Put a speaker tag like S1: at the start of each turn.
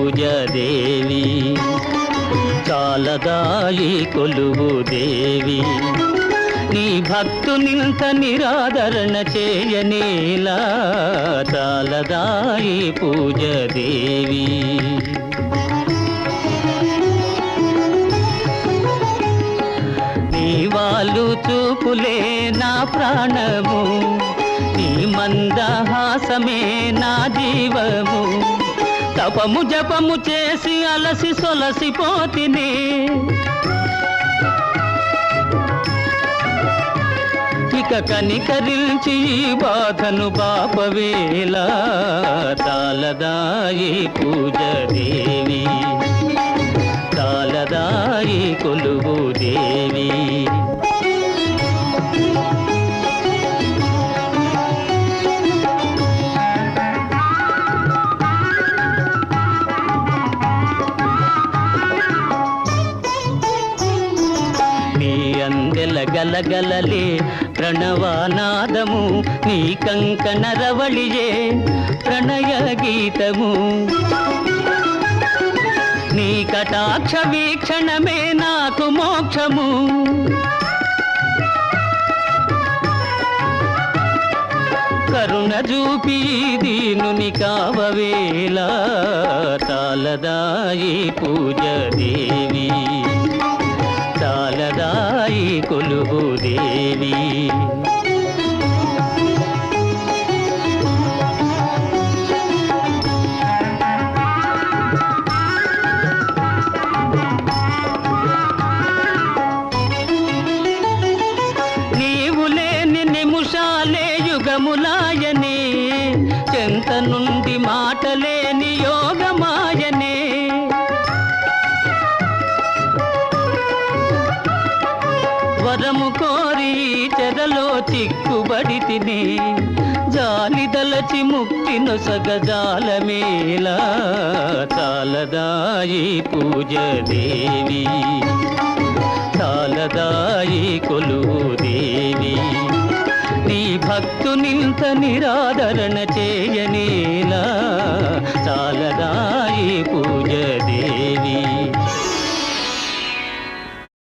S1: పూజ దేవి చాలదాయి కొలువు దేవి నీ భక్తునింత నిరాదరణ చేయనేలా చాలదాయి పూజ దేవి నీ వాళ్ళు చూపులే నా ప్రాణము నీ మందహాసమే నా జీవము తపము జపము చేసి అలసి సొలసిపోతిని ఇక కనికరించి బాధను బాపవేలా చాలదాయి పూజ దేవి చాలదాయి కొలువు దేవి గలగలలే ప్రణవానాదము నీ కంకణ రవళియే ప్రణయ గీతము నీ కటాక్ష వీక్షణమే నాకు మోక్షము కరుణ చూపి దీనుని కావవేలా చాలదాయి పూజ దేవి చాలదాయి కొలువు దేవి నీవు లేని నిమిషాలే యుగములాయనే చెంత నుండి మాటలేని యోగమాయనే వరము కోరి చెరలో చిక్కుబడి తిని జాలిదలచి ముక్తి నొసగజాలమేలా చాలదాయి పూజ దేవి చాలదాయి కొలువు దేవి నీ భక్తునింత నిరాదరణ చేయనేలా చాలదాయి